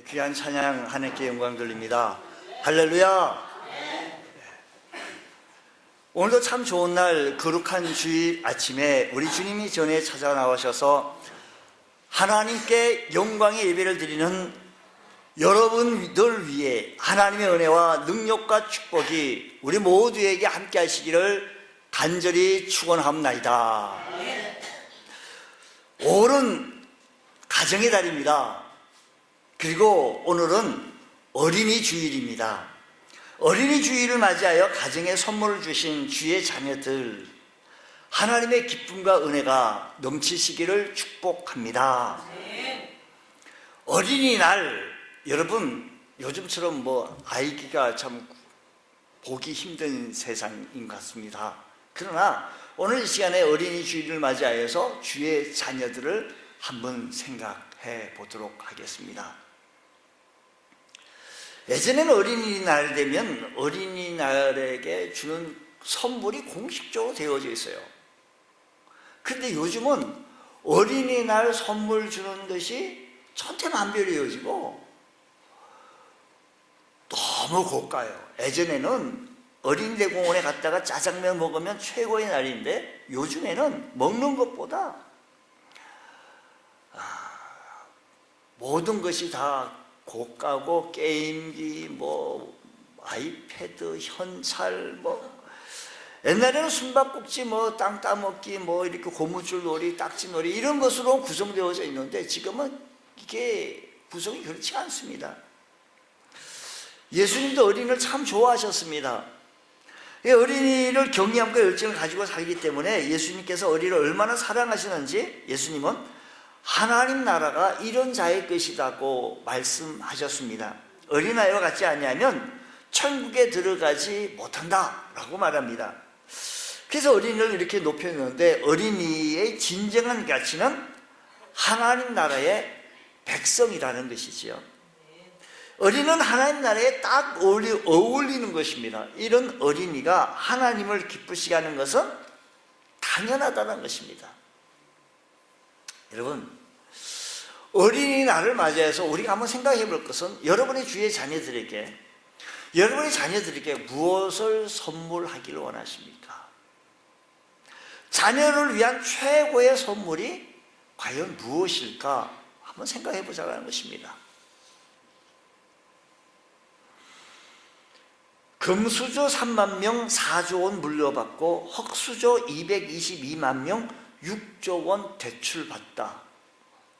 귀한 찬양 하나님께 영광 돌립니다. 할렐루야. 오늘도 참 좋은 날, 거룩한 주일 아침에 우리 주님이 전에 찾아 나오셔서 하나님께 영광의 예배를 드리는 여러분들 위해 하나님의 은혜와 능력과 축복이 우리 모두에게 함께 하시기를 간절히 축원합니다. 오늘은 가정의 달입니다. 그리고 오늘은 어린이 주일입니다. 어린이 주일을 맞이하여 가정에 선물을 주신 주의 자녀들, 하나님의 기쁨과 은혜가 넘치시기를 축복합니다. 어린이날, 여러분 요즘처럼 아이기가 참 보기 힘든 세상인 것 같습니다. 그러나 오늘 이 시간에 어린이 주일을 맞이하여서 주의 자녀들을 한번 생각해 보도록 하겠습니다. 예전에는 어린이날 되면 어린이날에게 주는 선물이 공식적으로 되어져 있어요. 그런데 요즘은 어린이날 선물 주는 것이 천태만별이어지고 너무 고가요. 예전에는 어린이대공원에 갔다가 짜장면 먹으면 최고의 날인데, 요즘에는 먹는 것보다 모든 것이 다 고가고, 게임기, 아이패드, 현찰, 옛날에는 숨바꼭질, 땅 따먹기, 이렇게 고무줄 놀이, 딱지 놀이, 이런 것으로 구성되어져 있는데, 지금은 이게 구성이 그렇지 않습니다. 예수님도 어린이를 참 좋아하셨습니다. 어린이를 경외함과 열정을 가지고 살기 때문에 예수님께서 어린이를 얼마나 사랑하시는지 예수님은 하나님 나라가 이런 자의 것이라고 말씀하셨습니다. 어린아이와 같지 아니하면 천국에 들어가지 못한다 라고 말합니다. 그래서 어린이를 이렇게 높여놓는데, 어린이의 진정한 가치는 하나님 나라의 백성이라는 것이지요. 어린이는 하나님 나라에 딱 어울리는 것입니다. 이런 어린이가 하나님을 기쁘시게 하는 것은 당연하다는 것입니다. 여러분, 어린이날을 맞이해서 우리가 한번 생각해 볼 것은, 여러분의 주위의 자녀들에게 무엇을 선물하기를 원하십니까? 자녀를 위한 최고의 선물이 과연 무엇일까 한번 생각해 보자는 것입니다. 금수저 3만 명 4조 원 물려받고 흙수저 222만 명 6조 원 대출받다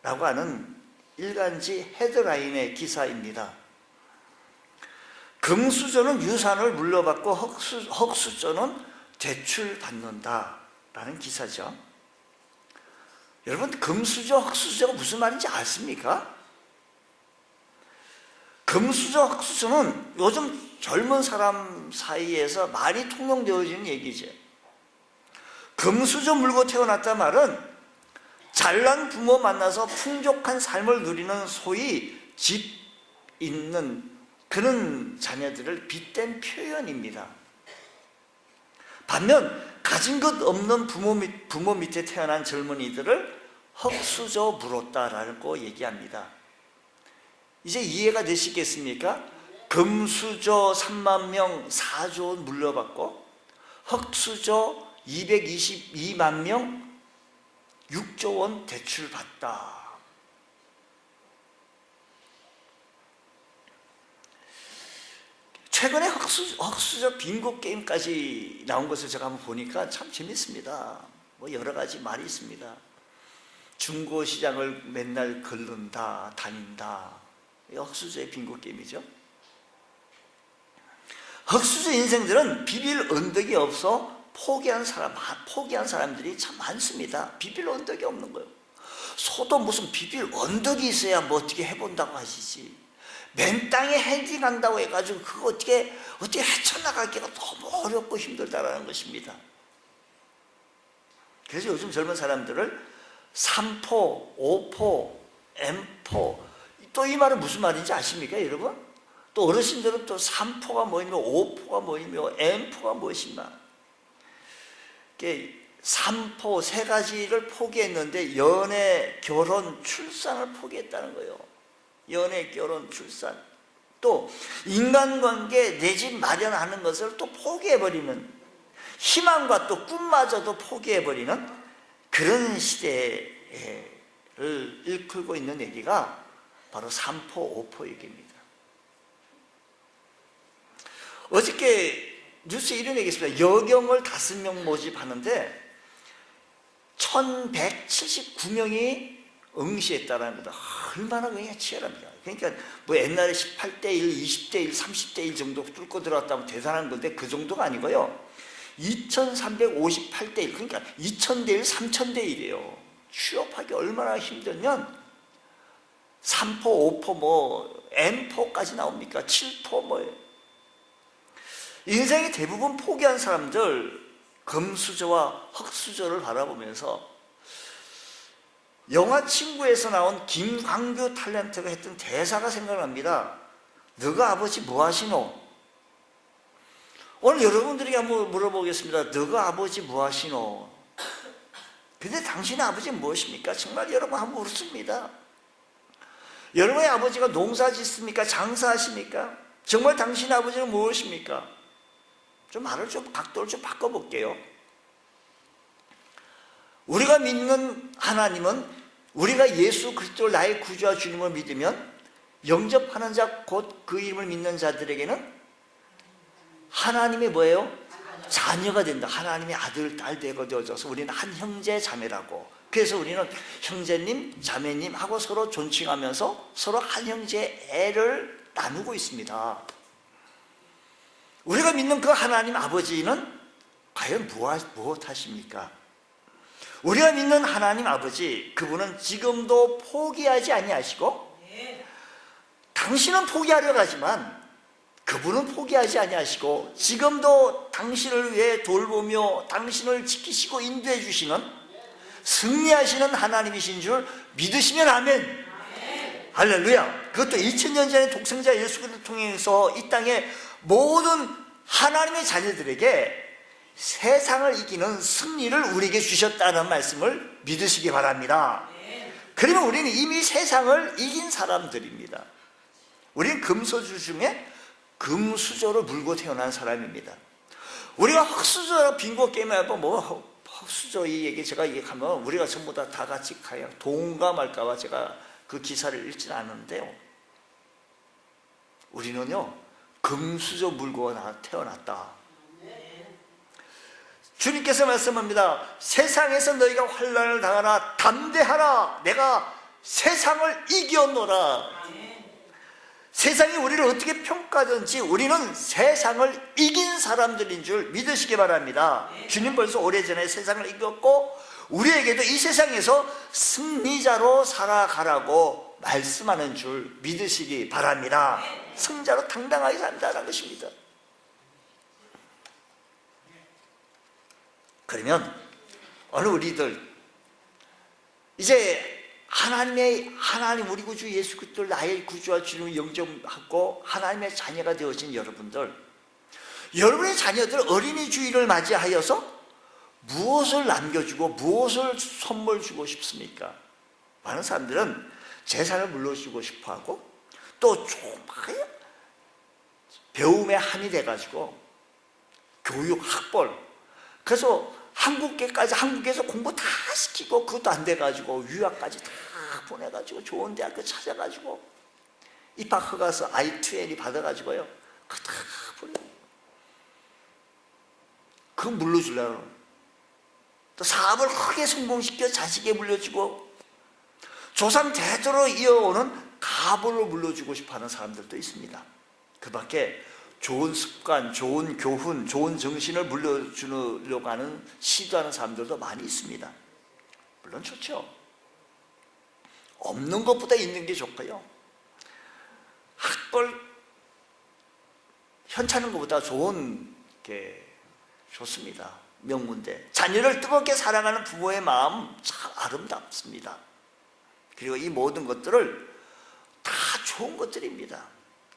라고 하는 일간지 헤드라인의 기사입니다. 금수저는 유산을 물려받고 흙수저는 대출받는다 라는 기사죠. 여러분, 금수저, 흙수저가 무슨 말인지 아십니까? 금수저, 흙수저는 요즘 젊은 사람 사이에서 많이 통용되어지는 얘기죠. 금수저 물고 태어났다 말은 잘난 부모 만나서 풍족한 삶을 누리는, 소위 집 있는 그런 자녀들을 빗댄 표현입니다. 반면 가진 것 없는 부모 밑에 태어난 젊은이들을 흙수저 물었다라고 얘기합니다. 이제 이해가 되시겠습니까? 금수저 3만 명 4조 원 물려받고 흙수저 222만 명 6조 원 대출받다. 최근에 흙수저 빙고 게임까지 나온 것을 제가 한번 보니까 참 재밌습니다. 여러 가지 말이 있습니다. 중고시장을 맨날 다닌다. 흙수저의 빙고 게임이죠. 흙수저 인생들은 비빌 언덕이 없어 포기한 사람들이 참 많습니다. 비빌 언덕이 없는 거예요. 소도 무슨 비빌 언덕이 있어야 어떻게 해본다고 하시지. 맨 땅에 헤딩한다고 해가지고 그거 어떻게 헤쳐나가기가 너무 어렵고 힘들다라는 것입니다. 그래서 요즘 젊은 사람들을 3포, 5포, M포, 또 이 말은 무슨 말인지 아십니까, 여러분? 또 어르신들은 또 3포가 뭐이며 5포가 뭐이며 M포가 무엇이냐. 3포, 세 가지를 포기했는데 연애, 결혼, 출산을 포기했다는 거예요. 연애, 결혼, 출산, 또 인간관계, 내 집 마련하는 것을 또 포기해버리는, 희망과 또 꿈마저도 포기해버리는 그런 시대를 일컬고 있는 얘기가 바로 3포, 5포 얘기입니다. 어저께 뉴스에 이런 얘기 있습니다. 여경을 5명 모집하는데 1179명이 응시했다는 겁니다. 얼마나 그냥 치열합니다. 그러니까 뭐 옛날에 18대 1, 20대 1, 30대 1 정도 뚫고 들어왔다면 대단한 건데 그 정도가 아니고요. 2358대 1, 그러니까 2000대 1, 3000대 1이에요. 취업하기 얼마나 힘들면 3포, 5포, 뭐 N포까지 나옵니까? 7포 뭐예요. 인생의 대부분 포기한 사람들, 금수저와 흑수저를 바라보면서 영화 친구에서 나온 김광규 탤런트가 했던 대사가 생각납니다. 너가 아버지 뭐 하시노? 오늘 여러분들에게 한번 물어보겠습니다. 너가 아버지 뭐 하시노? 근데 당신의 아버지는 무엇입니까? 정말 여러분 한번 묻습니다. 여러분의 아버지가 농사 짓습니까? 장사하십니까? 정말 당신의 아버지는 무엇입니까? 좀 말을 좀 각도를 좀 바꿔볼게요. 우리가 믿는 하나님은 우리가 예수 그리스도를 나의 구주와 주님을 믿으면 영접하는 자 곧 그 이름을 믿는 자들에게는 하나님의 뭐예요? 자녀가 된다. 하나님의 아들, 딸 되어져서 우리는 한 형제 자매라고. 그래서 우리는 형제님, 자매님 하고 서로 존칭하면서 서로 한 형제의 애를 나누고 있습니다. 우리가 믿는 그 하나님 아버지는 과연 무엇 하십니까? 우리가 믿는 하나님 아버지, 그분은 지금도 포기하지 아니하시고 당신은 포기하려고 하지만 그분은 포기하지 아니하시고 지금도 당신을 위해 돌보며 당신을 지키시고 인도해 주시는 승리하시는 하나님이신 줄 믿으시면 아멘. 할렐루야. 그것도 2000년 전에 독생자 예수 그리스도를 통해서 이 땅에 모든 하나님의 자녀들에게 세상을 이기는 승리를 우리에게 주셨다는 말씀을 믿으시기 바랍니다. 그러면 우리는 이미 세상을 이긴 사람들입니다. 우리는 금수저 중에 금수저로 물고 태어난 사람입니다. 우리가 흑수저로 빙고 게임에 한번 뭐 흑수저 이 얘기 제가 얘기하면 우리가 전부 다 같이 가요. 동감할까봐 제가 그 기사를 읽진 않았는데요. 우리는요 금수저 물고 태어났다. 주님께서 말씀합니다. 세상에서 너희가 환난을 당하나 담대하라. 내가 세상을 이겨노라. 세상이 우리를 어떻게 평가하든지 우리는 세상을 이긴 사람들인 줄 믿으시기 바랍니다. 주님 벌써 오래전에 세상을 이겼고 우리에게도 이 세상에서 승리자로 살아가라고 말씀하는 줄 믿으시기 바랍니다. 승자로 당당하게 산다는 것입니다. 그러면 어느 우리들 이제 하나님 우리 구주 예수 그리스도를 나의 구주와 주님을 영접하고 하나님의 자녀가 되어진 여러분들, 여러분의 자녀들 어린이 주일을 맞이하여서 무엇을 남겨주고 무엇을 선물 주고 싶습니까? 많은 사람들은 재산을 물려주고 싶어하고 또 정말 배움에 한이 돼가지고 교육, 학벌, 그래서 한국에서 공부 다 시키고 그것도 안 돼가지고 유학까지 다 보내가지고 좋은 대학교 찾아가지고 입학 허가서 I-2N이 받아가지고요 그거 다 보내. 그거 물려주려고. 또 사업을 크게 성공시켜 자식에 물려주고 조상 대대로 이어오는 가불로 물려주고 싶어하는 사람들도 있습니다. 그 밖에 좋은 습관, 좋은 교훈, 좋은 정신을 물려주려고 하는 시도하는 사람들도 많이 있습니다. 물론 좋죠. 없는 것보다 있는 게 좋고요. 학벌 현찮은 것보다 좋은 게 좋습니다. 명문대. 자녀를 뜨겁게 사랑하는 부모의 마음 참 아름답습니다. 그리고 이 모든 것들을 다 좋은 것들입니다.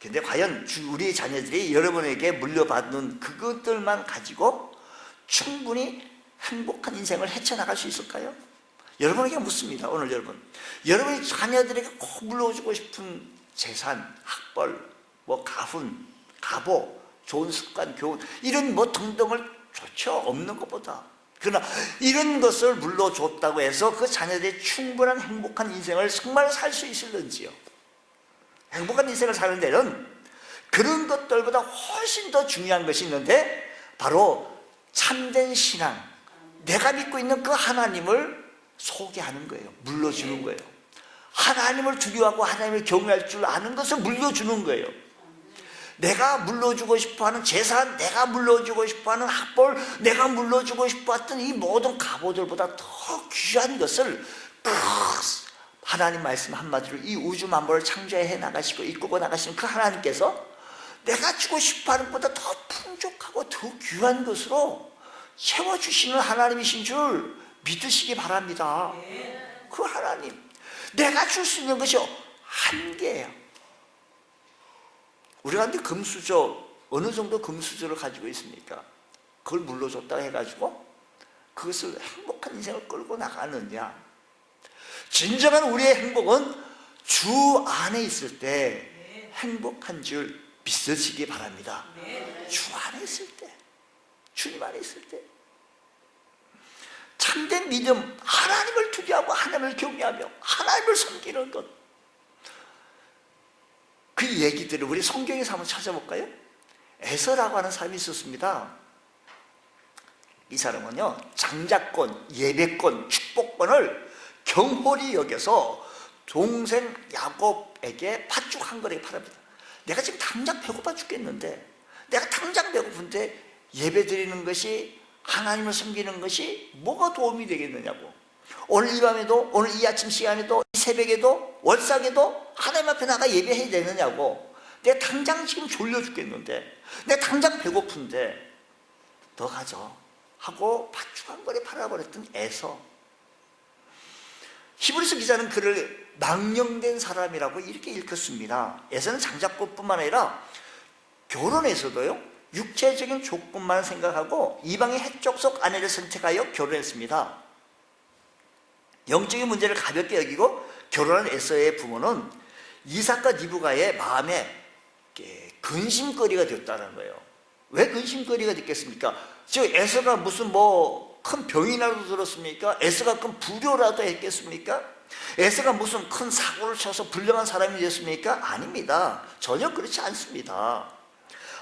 근데 과연 우리 자녀들이 여러분에게 물려받는 그것들만 가지고 충분히 행복한 인생을 헤쳐나갈 수 있을까요? 여러분에게 묻습니다. 오늘 여러분이 자녀들에게 꼭 물려주고 싶은 재산, 학벌, 뭐 가훈, 가보, 좋은 습관, 교훈 이런 뭐 등등을 좋죠. 없는 것보다. 그러나 이런 것을 물러줬다고 해서 그 자녀들이 충분한 행복한 인생을 정말 살 수 있을런지요? 행복한 인생을 사는 데는 그런 것들보다 훨씬 더 중요한 것이 있는데 바로 참된 신앙, 내가 믿고 있는 그 하나님을 소개하는 거예요. 물려주는 거예요. 하나님을 두려워하고 하나님을 경외할 줄 아는 것을 물려주는 거예요. 내가 물려주고 싶어하는 재산, 내가 물려주고 싶어하는 학벌, 내가 물려주고 싶어했던 이 모든 갑오들보다 더 귀한 것을 하나님 말씀 한마디로 이 우주 만물을 창조해 나가시고 이끌고 나가시는 그 하나님께서 내가 주고 싶어하는 것보다 더 풍족하고 더 귀한 것으로 채워주시는 하나님이신 줄 믿으시기 바랍니다. 그 하나님, 내가 줄 수 있는 것이 한계예요. 우리가 근데 금수저, 어느 정도 금수저를 가지고 있습니까? 그걸 물려줬다 해가지고 그것을 행복한 인생을 끌고 나가느냐? 진정한 우리의 행복은 주 안에 있을 때 행복한 줄 믿으시기 바랍니다. 주 안에 있을 때, 주님 안에 있을 때 참된 믿음, 하나님을 두려워하고 하나님을 경외하며 하나님을 섬기는 것, 그 얘기들을 우리 성경에서 한번 찾아볼까요? 에서라고 하는 사람이 있었습니다. 이 사람은요, 장자권, 예배권, 축복권을 경홀히 여겨서 동생 야곱에게 팥죽 한 그릇 팔아니다. 내가 지금 당장 배고파 죽겠는데, 내가 당장 배고픈데 예배 드리는 것이, 하나님을 섬기는 것이 뭐가 도움이 되겠느냐고. 오늘 이 밤에도, 오늘 이 아침 시간에도, 이 새벽에도, 월삭에도 하나님 앞에 나가 예배해야 되느냐고. 내가 당장 지금 졸려 죽겠는데, 내가 당장 배고픈데 너 가져 하고 팥죽 한 거리 팔아버렸던 에서. 히브리서 기자는 그를 망령된 사람이라고 이렇게 읽었습니다. 에서는 장자권뿐만 아니라 결혼에서도요, 육체적인 조건만 생각하고 이방의 해족속 아내를 선택하여 결혼했습니다. 영적인 문제를 가볍게 여기고 결혼한 에서의 부모는 이삭과 리브가의 마음에 근심거리가 되었다는 거예요. 왜 근심거리가 됐겠습니까? 저 에서가 무슨 뭐 큰 병이라도 들었습니까? 에서가 큰 불효라도 했겠습니까? 에서가 무슨 큰 사고를 쳐서 불량한 사람이 됐습니까? 아닙니다. 전혀 그렇지 않습니다.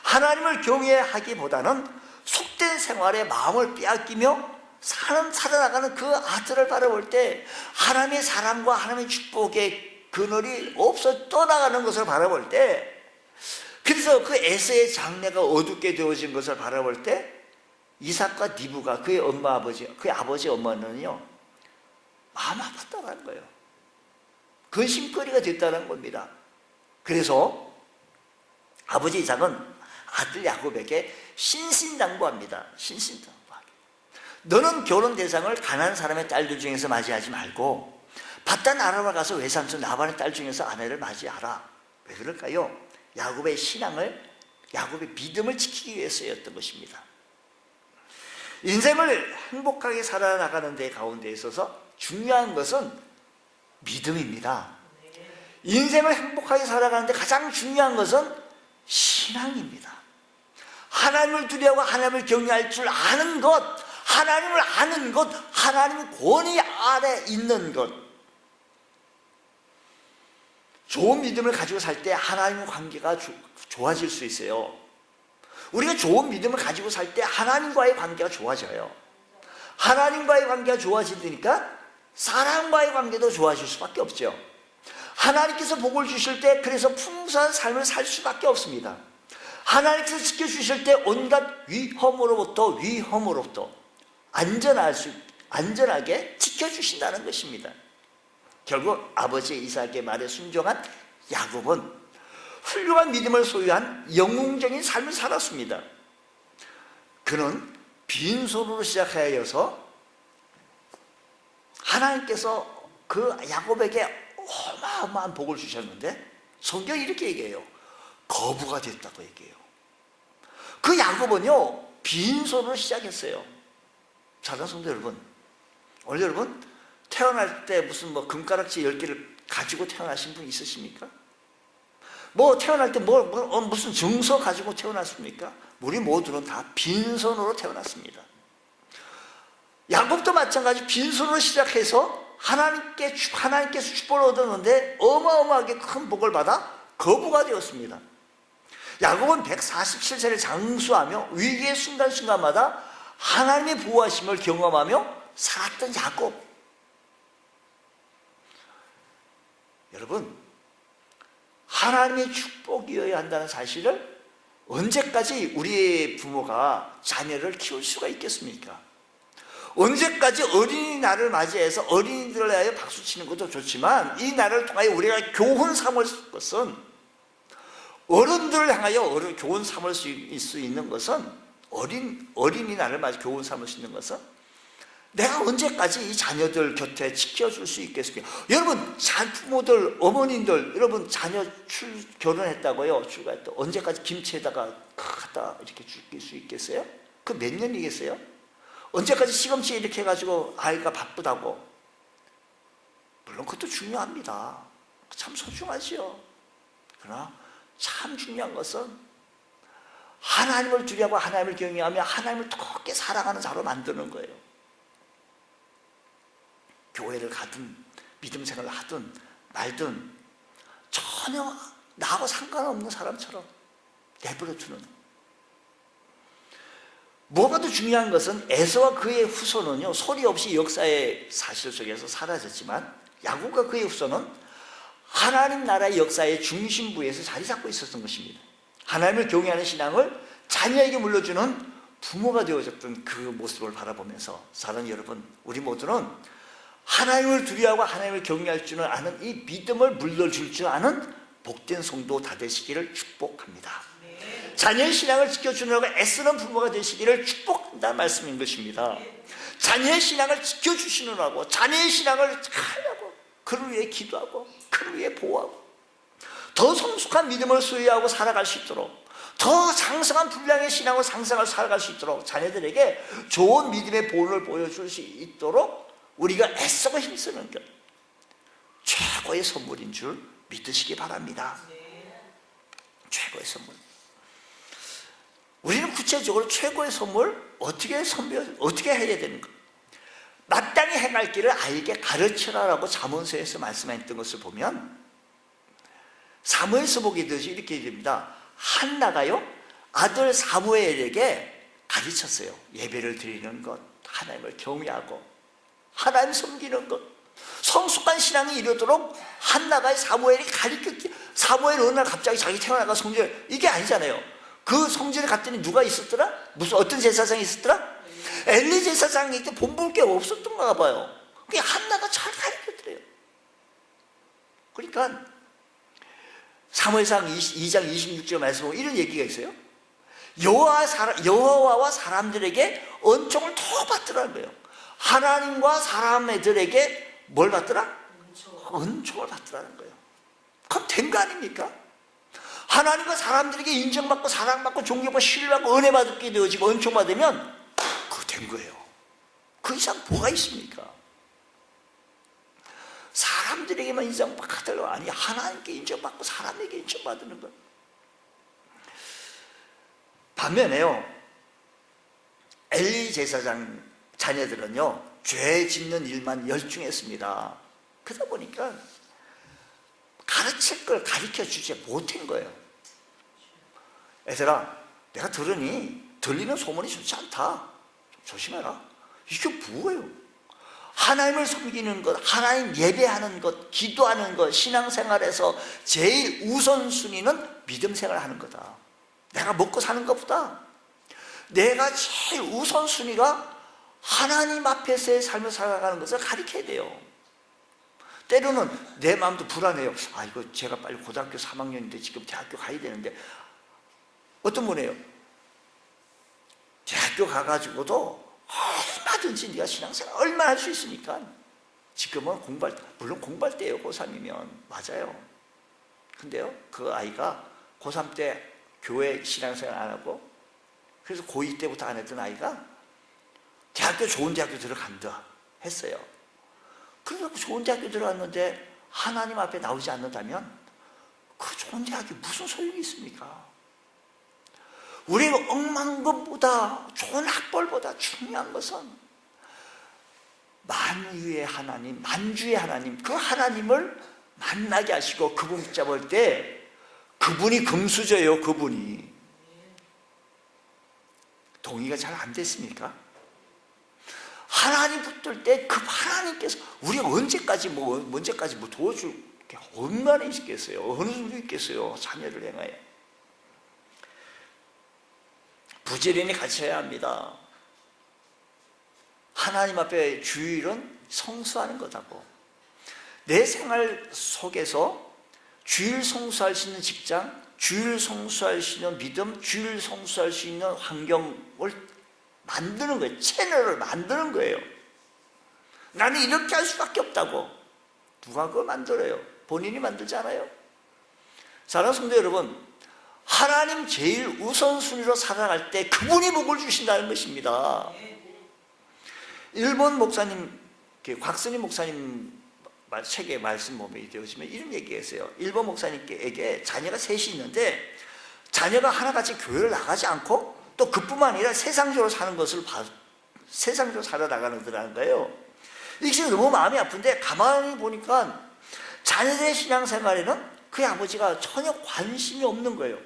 하나님을 경외하기보다는 속된 생활에 마음을 빼앗기며 살아나가는 그 아들을 바라볼 때 하나님의 사랑과 하나님의 축복의 그늘이 없어 떠나가는 것을 바라볼 때, 그래서 그 에서의 장래가 어둡게 되어진 것을 바라볼 때 이삭과 리브가 그의 엄마 아버지, 그의 아버지 엄마는요 마음 아팠다는 거예요. 근심거리가 됐다는 겁니다. 그래서 아버지 이삭은 아들 야곱에게 신신당부합니다. 신신당부합니다. 너는 결혼 대상을 가난한 사람의 딸들 중에서 맞이하지 말고 바단 아람을 가서 외삼촌 라반의 딸 중에서 아내를 맞이하라. 왜 그럴까요? 야곱의 신앙을, 야곱의 믿음을 지키기 위해서였던 것입니다. 인생을 행복하게 살아나가는 데 가운데 있어서 중요한 것은 믿음입니다. 인생을 행복하게 살아가는데 가장 중요한 것은 신앙입니다. 하나님을 두려워하고 하나님을 경외할 줄 아는 것, 하나님을 아는 것, 하나님의 권위 아래 있는 것. 좋은 믿음을 가지고 살 때 하나님의 관계가 좋아질 수 있어요. 우리가 좋은 믿음을 가지고 살 때 하나님과의 관계가 좋아져요. 하나님과의 관계가 좋아지니까 사람과의 관계도 좋아질 수밖에 없죠. 하나님께서 복을 주실 때 그래서 풍성한 삶을 살 수밖에 없습니다. 하나님께서 지켜주실 때 온갖 위험으로부터 안전하게 지켜주신다는 것입니다. 결국 아버지 이삭의 말에 순종한 야곱은 훌륭한 믿음을 소유한 영웅적인 삶을 살았습니다. 그는 빈손으로 시작하여서 하나님께서 그 야곱에게 어마어마한 복을 주셨는데 성경이 이렇게 얘기해요. 거부가 됐다고 얘기해요. 그 야곱은요 빈손으로 시작했어요. 사랑하는 성도 여러분, 오늘 여러분 태어날 때 무슨 뭐 금가락지 10개를 가지고 태어나신 분 있으십니까? 뭐 태어날 때 무슨 증서 가지고 태어났습니까? 우리 모두는 다 빈손으로 태어났습니다. 야곱도 마찬가지 빈손으로 시작해서 하나님께서 축복을 얻었는데 어마어마하게 큰 복을 받아 거부가 되었습니다. 야곱은 147세를 장수하며 위기의 순간순간마다 하나님의 보호하심을 경험하며 살았던 야곱. 여러분, 하나님의 축복이어야 한다는 사실을 언제까지 우리의 부모가 자녀를 키울 수가 있겠습니까? 언제까지 어린이날을 맞이해서 어린이들을 위하여 박수치는 것도 좋지만 이 날을 통하여 우리가 교훈 삼을 것은, 어른들을 향하여 교훈 삼을 수 있는 것은, 어린이날을 맞이 교훈 삼을 수 있는 것은 내가 언제까지 이 자녀들 곁에 지켜줄 수 있겠습니까? 여러분, 부모들, 어머님들, 여러분 자녀 결혼했다고요? 출가했다. 언제까지 김치에다가 갖다 이렇게 죽일 수 있겠어요? 그 몇 년이겠어요? 언제까지 시금치 이렇게 해가지고 아이가 바쁘다고? 물론 그것도 중요합니다. 참 소중하지요. 그러나 참 중요한 것은 하나님을 두려워하고 하나님을 경외하며 하나님을 더욱게 사랑하는 자로 만드는 거예요. 교회를 가든 믿음 생활을 하든 말든 전혀 나하고 상관없는 사람처럼 내버려두는. 무엇보다 중요한 것은 에서와 그의 후손은요, 소리 없이 역사의 사실 속에서 사라졌지만 야곱과 그의 후손은 하나님 나라의 역사의 중심부에서 자리 잡고 있었던 것입니다. 하나님을 경외하는 신앙을 자녀에게 물려주는 부모가 되어졌던 그 모습을 바라보면서 사랑하는 여러분, 우리 모두는 하나님을 두려워하고 하나님을 경외할 줄 아는 이 믿음을 물려줄 줄 아는 복된 성도 다 되시기를 축복합니다. 자녀의 신앙을 지켜주느라고 애쓰는 부모가 되시기를 축복한다는 말씀인 것입니다. 자녀의 신앙을 지켜주시느라고, 자녀의 신앙을 하려고, 그를 위해 기도하고 그를 위해 보호하고 더 성숙한 믿음을 소유하고 살아갈 수 있도록, 더 장성한 분량의 신앙을 상상하고 살아갈 수 있도록 자녀들에게 좋은 믿음의 본을 보여줄 수 있도록 우리가 애쓰고 힘쓰는 것, 최고의 선물인 줄 믿으시기 바랍니다. 최고의 선물. 우리는 구체적으로 최고의 선물 어떻게 해야 되는가? 마땅히 행할 길을 아이에게 가르치라라고 잠언서에서 말씀했던 것을 보면 사무엘서 보게 되지 이렇게 됩니다. 한나가요 아들 사무엘에게 가르쳤어요. 예배를 드리는 것, 하나님을 경외하고 하나님 섬기는 것, 성숙한 신앙이 이르도록 한나가 사무엘이 가르쳤기. 사무엘 어느 날 갑자기 자기 태어나가 성전, 이게 아니잖아요. 그 성전에 갔더니 누가 있었더라? 무슨 어떤 제사장이 있었더라? 엘리 제사장이 본볼 게 없었던가 봐요. 그게 한나가 잘 가르쳐드려요. 그러니까 사무엘상 2장 26절 말씀에 이런 얘기가 있어요. 여호와와 사람들에게恩총을 더 받더라는 거예요. 하나님과 사람들에게 뭘 받더라? 은총을 받더라는 거예요. 그럼 된 거 아닙니까? 하나님과 사람들에게 인정받고 사랑받고 존경받고 신뢰받고 은혜받게 되어지고 은총받으면 그거 된 거예요. 그 이상 뭐가 있습니까? 사람들에게만 인정받고 아니 하나님께 인정받고 사람에게 인정받는 것. 반면에요, 엘리 제사장 자녀들은요 죄 짓는 일만 열중했습니다. 그러다 보니까 가르칠 걸 가르쳐주지 못한 거예요. 얘들아, 내가 들리는 소문이 좋지 않다. 좀 조심해라. 이게 뭐예요? 하나님을 섬기는 것, 하나님 예배하는 것, 기도하는 것, 신앙생활에서 제일 우선순위는 믿음 생활하는 거다. 내가 먹고 사는 것보다 내가 제일 우선순위가 하나님 앞에서의 삶을 살아가는 것을 가르쳐야 돼요. 때로는 내 마음도 불안해요. 이거 제가 빨리 고등학교 3학년인데 지금 대학교 가야 되는데. 어떤 분이에요? 대학교 가가지고도 얼마든지 네가 신앙생활 얼마나 할 수 있으니까 지금은 물론 공부할 때예요. 고3이면 맞아요. 근데요 그 아이가 고3 때 교회 신앙생활 안 하고 그래서 고2 때부터 안 했던 아이가 좋은 대학교 들어간다 했어요. 그래서 좋은 대학교 들어갔는데 하나님 앞에 나오지 않는다면 그 좋은 대학이 무슨 소용이 있습니까? 우리가 억만 것보다, 좋은 학벌보다 중요한 것은 만유의 하나님, 만주의 하나님, 그 하나님을 만나게 하시고 그분 붙잡을 때 그분이 금수저예요. 그분이. 동의가 잘 안 됐습니까? 하나님 붙들 때 그 하나님께서 우리가 언제까지 도와줄 게 얼마나 있겠어요? 어느 정도 있겠어요? 자녀를 행하여 부지런히 가르쳐야 합니다. 하나님 앞에 주일은 성수하는 거다고. 내 생활 속에서 주일 성수할 수 있는 직장, 주일 성수할 수 있는 믿음, 주일 성수할 수 있는 환경을 만드는 거예요. 채널을 만드는 거예요. 나는 이렇게 할 수밖에 없다고. 누가 그걸 만들어요? 본인이 만들잖아요. 사랑하는 성도 여러분, 하나님 제일 우선순위로 살아갈 때 그분이 복을 주신다는 것입니다. 일본 목사님, 곽선희 목사님 책에 말씀 보면 되어지면 이런 얘기했어요. 일본 목사님에게 자녀가 셋이 있는데 자녀가 하나같이 교회를 나가지 않고 또 그뿐만 아니라 세상적으로 사는 것을 세상적으로 살아나가는 거예요. 이게 너무 마음이 아픈데 가만히 보니까 자녀들의 신앙생활에는 그 아버지가 전혀 관심이 없는 거예요.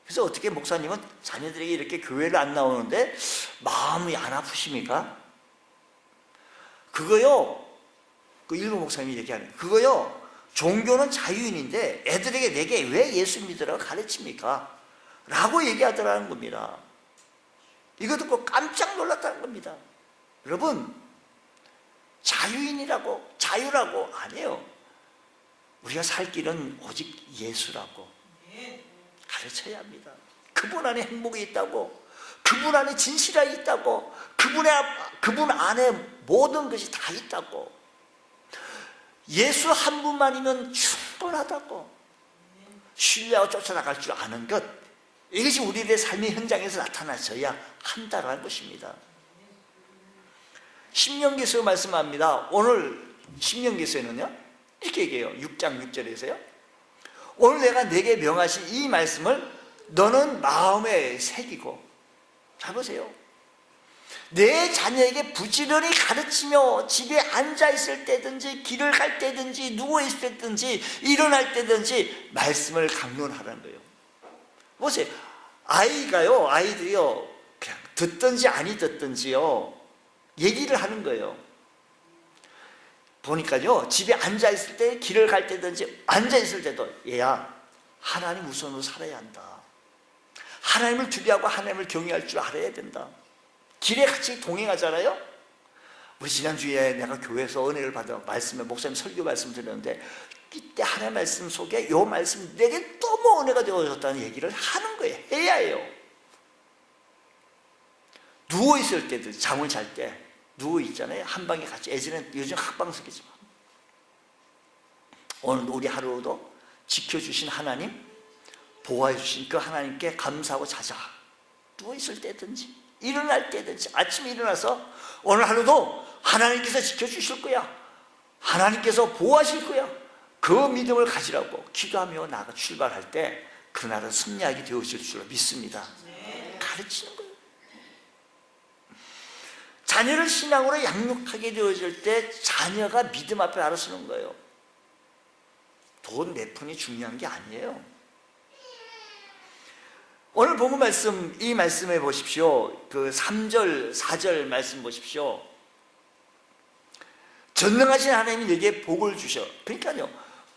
그래서 어떻게 목사님은 자녀들에게 이렇게 교회를 안 나오는데 마음이 안 아프십니까? 그거요, 그 일본 목사님이 얘기하는 그거요, 종교는 자유인인데 애들에게 내게 왜 예수 믿으라고 가르칩니까? 라고 얘기하더라는 겁니다. 이거 듣고 깜짝 놀랐다는 겁니다. 여러분, 자유인이라고, 자유라고 아니에요. 우리가 살 길은 오직 예수라고 가르쳐야 합니다. 그분 안에 행복이 있다고, 그분 안에 진실함이 있다고, 그분 안에 모든 것이 다 있다고, 예수 한 분만이면 충분하다고, 신뢰하고 쫓아나갈 줄 아는 것, 이것이 우리들의 삶의 현장에서 나타나셔야 한다는 것입니다. 신명기에서 말씀합니다. 오늘 신명기에서는요 이렇게 얘기해요. 6장 6절에서요. 오늘 내가 내게 명하신 이 말씀을 너는 마음에 새기고, 잘 보세요. 내 자녀에게 부지런히 가르치며 집에 앉아있을 때든지 길을 갈 때든지 누워있을 때든지 일어날 때든지 말씀을 강론하라는 거예요. 보세요. 아이들이요 그냥 듣든지 아니 듣든지요 얘기를 하는 거예요. 보니까요 집에 앉아있을 때 길을 갈 때든지 앉아있을 때도 얘야 하나님 우선으로 살아야 한다. 하나님을 두려워하고 하나님을 경외할 줄 알아야 된다. 길에 같이 동행하잖아요. 우리 지난주에 내가 교회에서 은혜를 받아 말씀에 목사님 설교 말씀 드렸는데 이때 하나님의 말씀 속에 이 말씀 내게 너무 은혜가 되어졌다는 얘기를 하는 거예요. 해야 해요. 누워있을 때도 잠을 잘 때 누워있잖아요. 한 방에 같이. 요즘 학방석이지만 오늘 우리 하루도 지켜주신 하나님, 보호해 주신 그 하나님께 감사하고 자자. 누워있을 때든지 일어날 때든지 아침에 일어나서 오늘 하루도 하나님께서 지켜주실 거야. 하나님께서 보호하실 거야. 그 믿음을 가지라고 기도하며 나가 출발할 때 그날은 승리하게 되어질 줄 믿습니다. 가르치는 거예요. 자녀를 신앙으로 양육하게 되어질 때 자녀가 믿음 앞에 알아서는 거예요. 돈 몇 푼이 중요한 게 아니에요. 오늘 본문 말씀, 이 말씀에 보십시오. 그 3절, 4절 말씀 보십시오. 전능하신 하나님이 내게 복을 주셔. 그러니까요,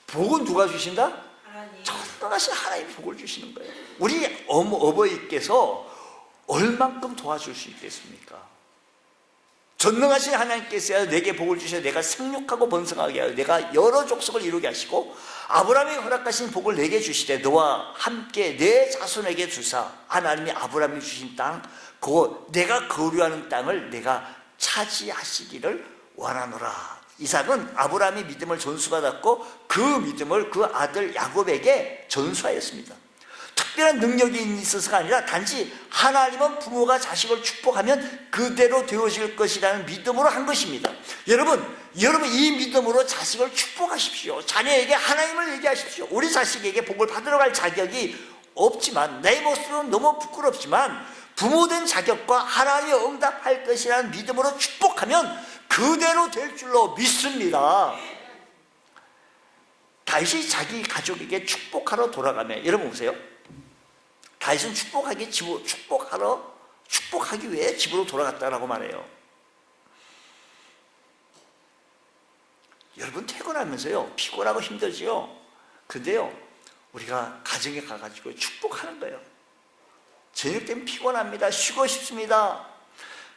복은 누가 주신다? 하나님. 전능하신 하나님이 복을 주시는 거예요. 우리 어버이께서 얼만큼 도와줄 수 있겠습니까? 전능하신 하나님께서 내게 복을 주셔 내가 생육하고 번성하게 하여 내가 여러 족속을 이루게 하시고 아브라함이 허락하신 복을 내게 주시되 너와 함께 내 자손에게 주사 하나님이 아브라함이 주신 땅 그 내가 거류하는 땅을 내가 차지하시기를 원하노라. 이삭은 아브라함이 믿음을 전수받았고 그 믿음을 그 아들 야곱에게 전수하였습니다. 특별한 능력이 있어서가 아니라 단지 하나님은 부모가 자식을 축복하면 그대로 되어질 것이라는 믿음으로 한 것입니다. 여러분, 여러분 이 믿음으로 자식을 축복하십시오. 자녀에게 하나님을 얘기하십시오. 우리 자식에게 복을 받으러 갈 자격이 없지만, 내 모습은 너무 부끄럽지만 부모된 자격과 하나님의 응답할 것이라는 믿음으로 축복하면 그대로 될 줄로 믿습니다. 다윗이 자기 가족에게 축복하러 돌아가면, 여러분 보세요, 다윗은 축복하기 위해 집으로 돌아갔다라고 말해요. 여러분 퇴근하면서요 피곤하고 힘들지요. 근데요 우리가 가정에 가가지고 축복하는 거예요. 저녁 때면 피곤합니다. 쉬고 싶습니다.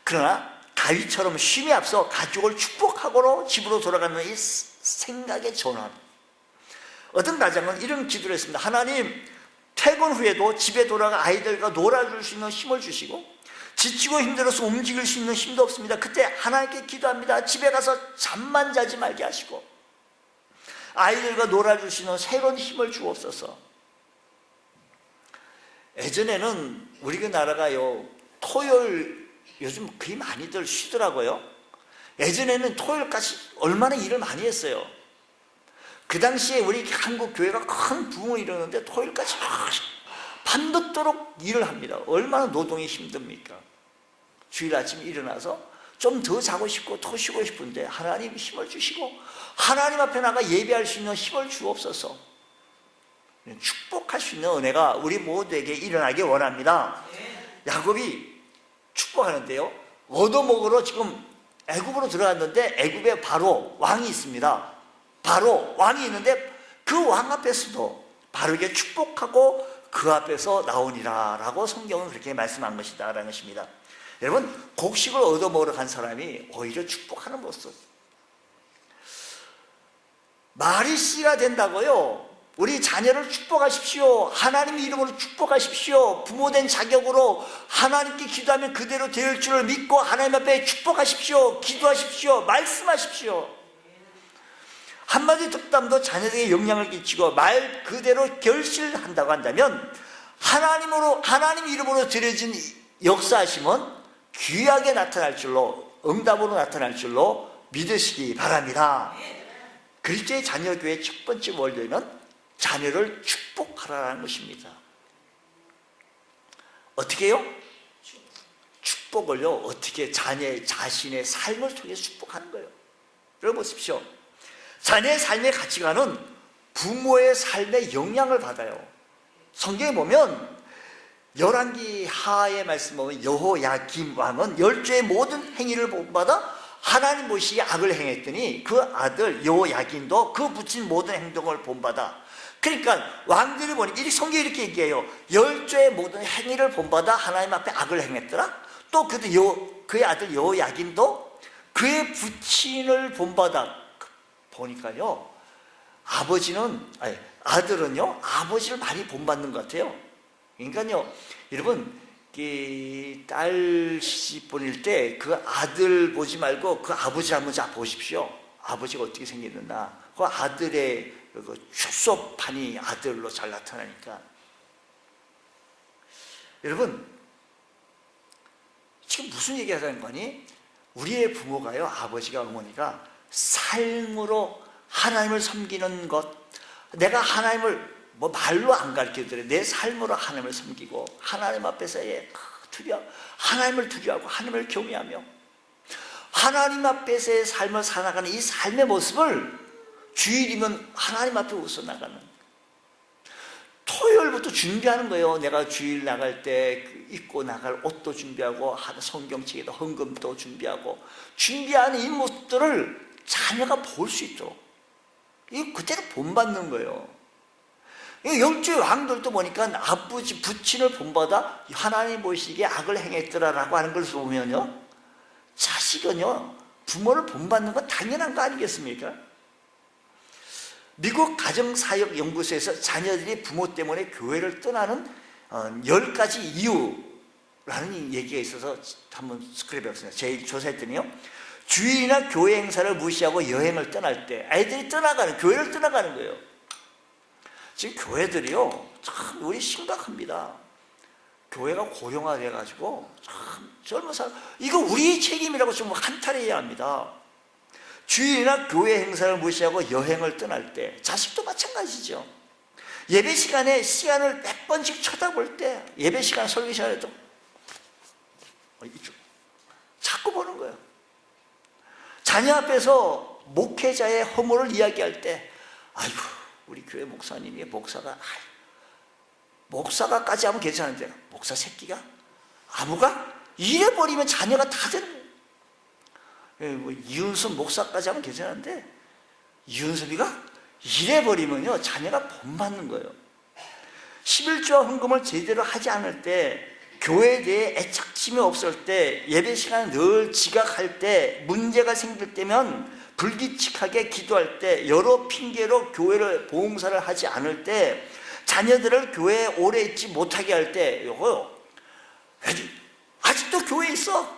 그러나 다윗처럼 쉼에 앞서 가족을 축복하고로 집으로 돌아가는 이 생각의 전환. 어떤 가정은 이런 기도를 했습니다. 하나님, 퇴근 후에도 집에 돌아가 아이들과 놀아줄 수 있는 힘을 주시고, 지치고 힘들어서 움직일 수 있는 힘도 없습니다. 그때 하나님께 기도합니다. 집에 가서 잠만 자지 말게 하시고 아이들과 놀아줄 수 있는 새로운 힘을 주옵소서. 예전에는 우리 그 나라가요 토요일, 요즘 거의 많이들 쉬더라고요. 예전에는 토요일까지 얼마나 일을 많이 했어요. 그 당시에 우리 한국 교회가 큰 부흥을 이루는데 토요일까지 밤늦도록 일을 합니다. 얼마나 노동이 힘듭니까? 주일 아침에 일어나서 좀 더 자고 싶고 더 쉬고 싶은데 하나님 힘을 주시고 하나님 앞에 나가 예배할 수 있는 힘을 주옵소서. 축복할 수 있는 은혜가 우리 모두에게 일어나기 원합니다. 야곱이 축복하는데요, 얻어먹으러 지금 애굽으로 들어갔는데 애굽에 바로 왕이 있습니다. 바로 왕이 있는데 그 왕 앞에서도 바르게 축복하고 그 앞에서 나오니라 라고 성경은 그렇게 말씀한 것이다 라는 것입니다. 여러분, 곡식을 얻어먹으러 간 사람이 오히려 축복하는 모습. 말이 씨가 된다고요. 우리 자녀를 축복하십시오. 하나님 이름으로 축복하십시오. 부모된 자격으로 하나님께 기도하면 그대로 될 줄을 믿고 하나님 앞에 축복하십시오. 기도하십시오. 말씀하십시오. 한마디 덕담도 자녀에게 영향을 끼치고 말 그대로 결실한다고 한다면 하나님 이름으로 드려진 역사하심은 귀하게 나타날 줄로, 응답으로 나타날 줄로 믿으시기 바랍니다. 그리스도의 자녀교회의 첫 번째 원리는 자녀를 축복하라는 것입니다. 어떻게 해요? 축복을요 어떻게 자신의 삶을 통해서 축복하는 거예요. 여러분 보십시오. 자녀의 삶의 가치관은 부모의 삶에 영향을 받아요. 성경에 보면 열왕기 하의 말씀 보면 여호야김 왕은 열조의 모든 행위를 본받아 하나님 보시기에 악을 행했더니 그 아들 여호야김도 그 붙인 모든 행동을 본받아. 그러니까 왕들이 보니 이 성경이 이렇게 얘기해요. 열조의 모든 행위를 본받아 하나님 앞에 악을 행했더라. 또 그의 아들 여호야김도 그의 부친을 본받아. 보니까요 아들은요 아버지를 많이 본받는 것 같아요. 그러니까요 여러분 딸 시집 보낼 때 그 아들 보지 말고 그 아버지 한번 보십시오. 아버지가 어떻게 생겼나. 그 아들의 그 축소판이 아들로 잘 나타나니까. 여러분 지금 무슨 얘기 하자는 거니? 우리의 부모가요, 아버지가 어머니가 삶으로 하나님을 섬기는 것, 내가 하나님을 말로 안 가르쳐드려 내 삶으로 하나님을 섬기고 하나님 앞에서의 하나님을 두려워하고 하나님을 경외하며 하나님 앞에서의 삶을 살아가는 이 삶의 모습을 주일이면 하나님 앞에 웃어 나가는, 토요일부터 준비하는 거예요. 내가 주일 나갈 때 입고 나갈 옷도 준비하고 성경책에도 헌금도 준비하고 준비하는 이 모습들을 자녀가 볼 수 있도록 그때도 본받는 거예요. 열조의 왕들도 보니까 아버지 부친을 본받아 하나님 보시기에 악을 행했더라라고 하는 걸 보면요 자식은요 부모를 본받는 건 당연한 거 아니겠습니까? 미국 가정사역연구소에서 자녀들이 부모 때문에 교회를 떠나는 10가지 이유라는 얘기가 있어서 한번 스크랩 해봤습니다. 제일 조사했더니요 주일이나 교회 행사를 무시하고 여행을 떠날 때 아이들이 교회를 떠나가는 거예요. 지금 교회들이요 참 우리 심각합니다. 교회가 고령화돼 가지고 참 젊은 사람 이거 우리의 책임이라고 좀 한탄해야 합니다. 주일이나 교회 행사를 무시하고 여행을 떠날 때, 자식도 마찬가지죠. 예배 시간에 시간을 몇 번씩 쳐다볼 때, 예배 시간 설교 시간에도 이쪽 자꾸 보는 거예요. 자녀 앞에서 목회자의 허물을 이야기할 때, 아이고 우리 교회 목사님이 목사가까지 하면 괜찮은데 목사 새끼가 아무가 이래버리면 자녀가 다 되는 거예요. 뭐 이윤섭 목사까지 하면 괜찮은데 이윤섭이가 이래버리면요 자녀가 본받는 거예요. 11조와 헌금을 제대로 하지 않을 때, 교회에 대해 애착심이 없을 때, 예배 시간에 늘 지각할 때, 문제가 생길 때면 불규칙하게 기도할 때, 여러 핑계로 교회를 봉사를 하지 않을 때, 자녀들을 교회에 오래 있지 못하게 할 때, 이거요 아직도 교회에 있어?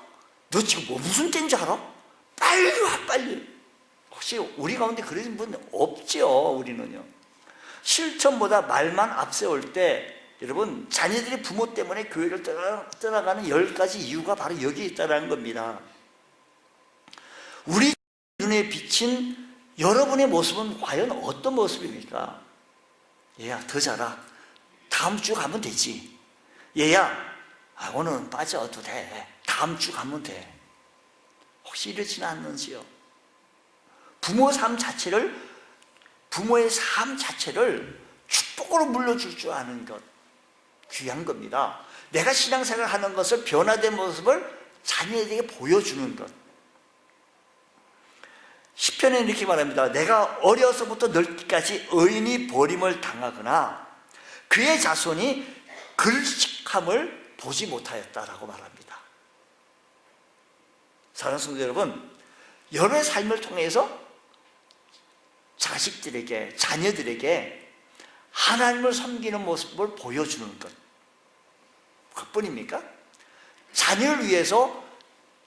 너 지금 뭐 무슨 때인지 알아? 빨리 와 빨리. 혹시 우리 가운데 그러신 분 없죠? 우리는요 실천보다 말만 앞세울 때, 여러분 자녀들이 부모 때문에 교회를 떠나가는 10가지 이유가 바로 여기에 있다는 겁니다. 우리 눈에 비친 여러분의 모습은 과연 어떤 모습입니까? 얘야 더 자라, 다음 주 가면 되지. 얘야 오늘은 빠져도 돼, 다음 주 가면 돼. 혹시 이러지는 않는지요? 부모의 삶 자체를 축복으로 물려줄 줄 아는 것, 귀한 겁니다. 내가 신앙생활을 하는 것을, 변화된 모습을 자녀에게 보여주는 것. 시편에 이렇게 말합니다. 내가 어려서부터 늙기까지 의인이 버림을 당하거나 그의 자손이 글식함을 보지 못하였다라고 말합니다. 사랑하는 성도 여러분, 여러분의 삶을 통해서 자식들에게, 자녀들에게 하나님을 섬기는 모습을 보여주는 것, 그뿐입니까? 자녀를 위해서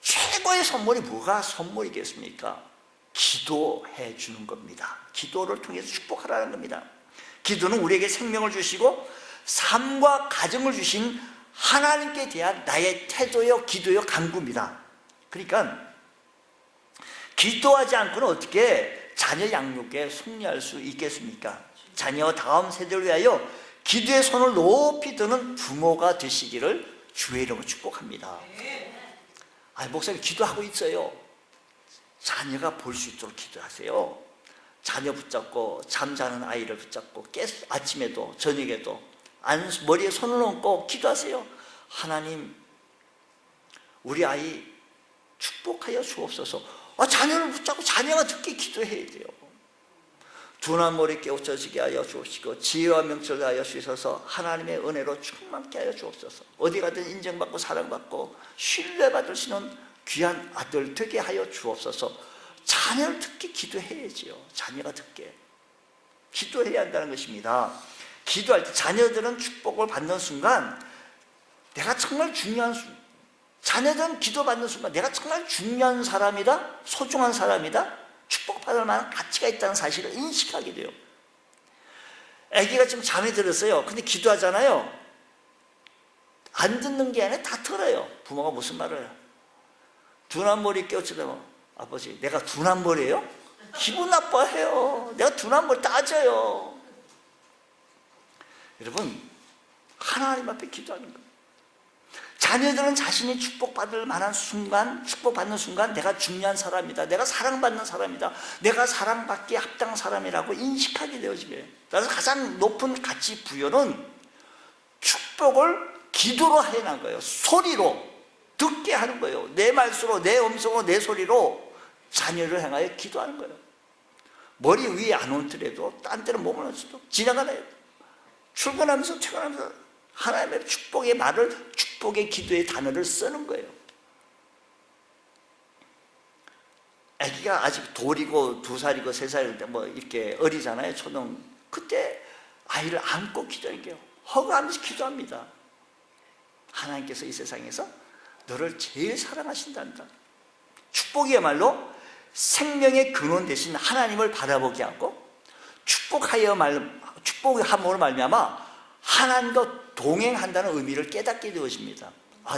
최고의 선물이 뭐가 선물이겠습니까? 기도해 주는 겁니다. 기도를 통해서 축복하라는 겁니다. 기도는 우리에게 생명을 주시고 삶과 가정을 주신 하나님께 대한 나의 태도요, 기도요, 간구입니다. 그러니까 기도하지 않고는 어떻게 자녀 양육에 승리할 수 있겠습니까? 자녀 다음 세대를 위하여 기도의 손을 높이 드는 부모가 되시기를 주의 이름으로 축복합니다. 목사님 기도하고 있어요. 자녀가 볼 수 있도록 기도하세요. 자녀 붙잡고, 잠자는 아이를 붙잡고 아침에도 저녁에도 머리에 손을 얹고 기도하세요. 하나님, 우리 아이 축복하여 주옵소서. 자녀를 붙잡고 자녀가 듣게 기도해야 돼요. 둔한 머리 깨우쳐지게 하여 주옵시고 지혜와 명철을 하여 주셔서 하나님의 은혜로 충만케 하여 주옵소서. 어디 가든 인정받고 사랑받고 신뢰받을 수 있는 귀한 아들 되게 하여 주옵소서. 자녀를 듣게 기도해야지요. 자녀가 듣게 기도해야 한다는 것입니다. 기도할 때 자녀들은 축복을 받는 순간 내가 정말 중요한 자녀들은 기도받는 순간 내가 정말 중요한 사람이다, 소중한 사람이다, 축복받을 만한 가치가 있다는 사실을 인식하게 돼요. 아기가 지금 잠이 들었어요. 근데 기도하잖아요. 안 듣는 게 아니라 다 들어요. 부모가 무슨 말을 해요? 둔한 머리 깨우치다가 아버지 내가 둔한 머리예요? 기분 나빠해요. 내가 둔한 머리 따져요. 여러분, 하나님 앞에 기도하는 거예요. 자녀들은 자신이 축복받을 만한 순간, 축복받는 순간 내가 중요한 사람이다, 내가 사랑받는 사람이다, 내가 사랑받기에 합당한 사람이라고 인식하게 되어지게 해요. 그래서 가장 높은 가치 부여는 축복을 기도로 해낸 거예요. 소리로 듣게 하는 거예요. 내 말수로, 내 음성으로, 내 소리로 자녀를 향하여 기도하는 거예요. 머리 위에 안 얹더라도 딴 데는 몸을 얹어도 지나가네. 출근하면서 퇴근하면서 하나님의 축복의 말을, 축복의 기도의 단어를 쓰는 거예요. 아기가 아직 돌이고 2살이고 3살인데 뭐 이렇게 어리잖아요. 초등. 그때 아이를 안고 기도할게요. 허가하면서 기도합니다. 하나님께서 이 세상에서 너를 제일 사랑하신단다. 축복이야말로 생명의 근원 대신 하나님을 바라보게 하고 축복함으로 말미암아 하나님과 동행한다는 의미를 깨닫게 되어집니다.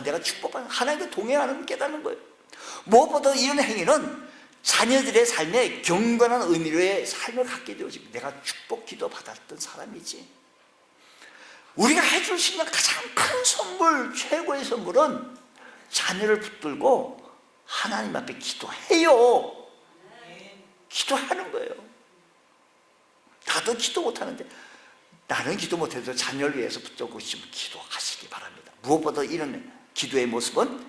내가 축복받는 하나님과 동행하는 걸 깨닫는 거예요. 무엇보다 이런 행위는 자녀들의 삶에 경건한 의미로의 삶을 갖게 되어지고 내가 축복 기도 받았던 사람이지. 우리가 해줄 수 있는 가장 큰 선물, 최고의 선물은 자녀를 붙들고 하나님 앞에 기도해요. 기도하는 거예요. 나도 기도 못하는데, 나는 기도 못해도 자녀를 위해서 붙들고 있으면 기도하시기 바랍니다. 무엇보다 이런 기도의 모습은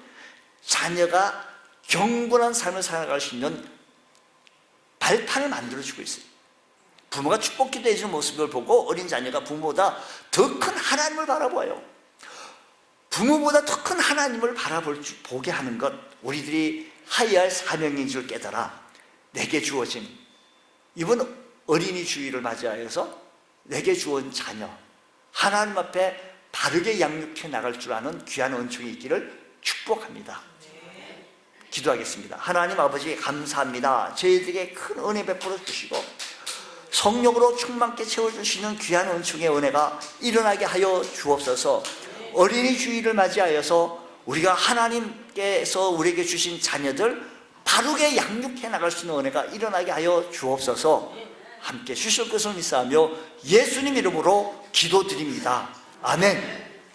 자녀가 경건한 삶을 살아갈 수 있는 발판을 만들어주고 있어요. 부모가 축복 기도해주는 모습을 보고 어린 자녀가 부모보다 더 큰 하나님을 바라보아요. 부모보다 더 큰 하나님을 보게 하는 것, 우리들이 하여야 할 사명인 줄 깨달아 내게 주어진, 이번 어린이 주일을 맞이하여서 내게 주어진 자녀, 하나님 앞에 바르게 양육해 나갈 줄 아는 귀한 은총이 있기를 축복합니다. 기도하겠습니다. 하나님 아버지, 감사합니다. 저희들에게 큰 은혜 베풀어 주시고 성령으로 충만케 채워주시는 귀한 은총의 은혜가 일어나게 하여 주옵소서. 어린이 주일을 맞이하여서 우리가 하나님께서 우리에게 주신 자녀들 바르게 양육해 나갈 수 있는 은혜가 일어나게 하여 주옵소서. 함께 주실 것을 믿사하며 예수님 이름으로 기도드립니다. 아멘.